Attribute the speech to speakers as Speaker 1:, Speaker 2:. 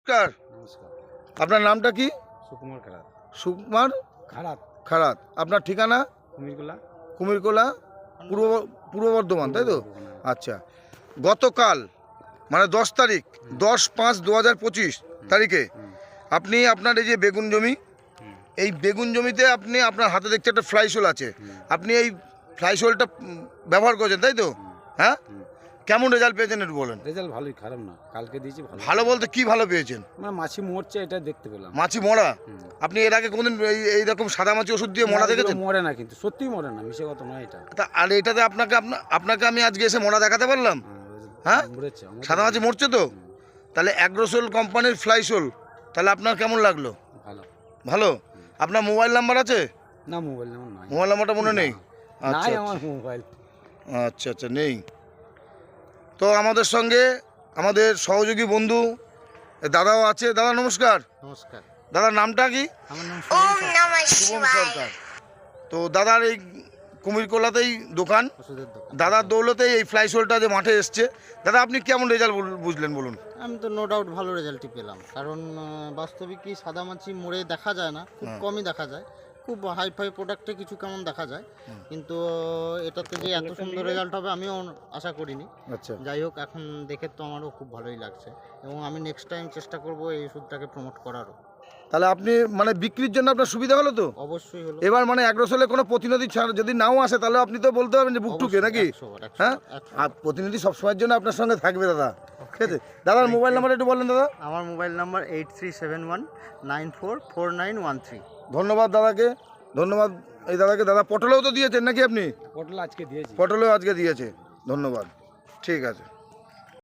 Speaker 1: নমস্কার।
Speaker 2: নমস্কার।
Speaker 1: আপনার নামটা কি?
Speaker 2: সুকুমার খারাত।
Speaker 1: সুকুমার
Speaker 2: খারাত।
Speaker 1: খারাত। আপনার ঠিকানা?
Speaker 2: কুমিরগুলা।
Speaker 1: কুমিরকোলা, পূর্ব পূর্ব বর্ধমান, তাই তো?
Speaker 2: বর্ধমানে।
Speaker 1: আচ্ছা, গতকাল মানে 10 তারিখ, 10/5/2025 তারিখে আপনি আপনার এই যে বেগুন জমি, এই বেগুন জমিতে আপনি আপনার হাতে দেখতে একটা ফ্লাইশোল আছে, আপনি এই ফ্লাইশোলটা ব্যবহার করেছেন, তাই তো? হ্যাঁ, কেমন রেজাল্ট পেয়েছেন একটু বলেন।
Speaker 2: রেজাল্ট ভালোই, খারাপ না। কালকে দিয়েছি ভালো।
Speaker 1: ভালো বলতে কি ভালো পেয়েছেন?
Speaker 2: মানে মাছি মরছে এটা দেখতে পেলাম।
Speaker 1: মাছি মরা? আপনি এর আগে কোনদিন এইরকম সাদা মাছি ওষুধ দিয়ে মরা
Speaker 2: না, এগুলো
Speaker 1: দেখেছেন?
Speaker 2: মরে না, কিন্তু সত্যিই মরে না, মিশে কথা নয় এটা।
Speaker 1: তা আর এটাতে আপনাকে আমি আজকে এসে মরা দেখাতে পারলাম? হ্যাঁ,
Speaker 2: মরেছে আমার।
Speaker 1: সাদা মাছি মরছে তো? তাহলে অ্যাগ্রোসোল কোম্পানির ফ্লাইশোল, তাহলে আপনার কেমন লাগলো?
Speaker 2: ভালো।
Speaker 1: ভালো। আপনার মোবাইল নাম্বার আছে?
Speaker 2: না, মোবাইল নাম্বার নাই।
Speaker 1: মোবাইল নাম্বারটা মনে নেই? আচ্ছা
Speaker 2: নাই আমার মোবাইল।
Speaker 1: আচ্ছা আচ্ছা, নেই। তো আমাদের সঙ্গে আমাদের সহযোগী বন্ধু দাদাও আছে। দাদা নমস্কার।
Speaker 2: নমস্কার।
Speaker 1: দাদার নামটা কি?
Speaker 2: আমার নাম
Speaker 1: শুভম সরকার। তো দাদার এই কুমিরকোলাতেই দোকান,
Speaker 2: ওষুধের দোকান।
Speaker 1: দাদার দৌলতেই এই ফ্লাইশোলটা যে মাঠে এসছে। দাদা আপনি কেমন রেজাল্ট বুঝলেন বলুন?
Speaker 3: আমি তো নো ডাউট ভালো রেজাল্টই পেলাম, কারণ বাস্তবিকই সাদা মাছি মরে দেখা যায় না, খুব কমই দেখা যায়। খুব হাই ফাই প্রোডাক্টে কিছু কেমন দেখা যায়, কিন্তু এটাতে যে এত সুন্দর রেজাল্ট হবে আমিও আশা করিনি।
Speaker 1: আচ্ছা,
Speaker 3: যাই হোক, এখন দেখে তো আমারও খুব ভালোই লাগছে, এবং আমি নেক্সট টাইম চেষ্টা করব এই ওষুধটাকে প্রমোট করারও।
Speaker 1: তাহলে আপনি মানে বিক্রির জন্য আপনার সুবিধা হলো তো?
Speaker 3: অবশ্যই হলো।
Speaker 1: এবার মানে অ্যাগ্রোসোলে কোনো প্রতিনিধি যদি নাও আসে, তাহলে আপনি তো বলতে পারবেন যে বুকটুকে নাকি?
Speaker 3: 100 বার, 100
Speaker 1: হ্যাঁ,
Speaker 3: বার, 100
Speaker 1: আর
Speaker 3: বার।
Speaker 1: প্রতিনিধি সবসময়ের জন্য আপনার সঙ্গে থাকবে দাদা, ঠিক আছে? দাদার মোবাইল নাম্বার একটু বলেন দাদা।
Speaker 3: আমার মোবাইল নাম্বার 8371944913।
Speaker 1: ধন্যবাদ দাদাকে, ধন্যবাদ এই দাদাকে। দাদা পটলেও তো দিয়েছেন নাকি আপনি?
Speaker 2: পটল আজকে দিয়েছি।
Speaker 1: পটলেও আজকে দিয়েছে, ধন্যবাদ। ঠিক আছে।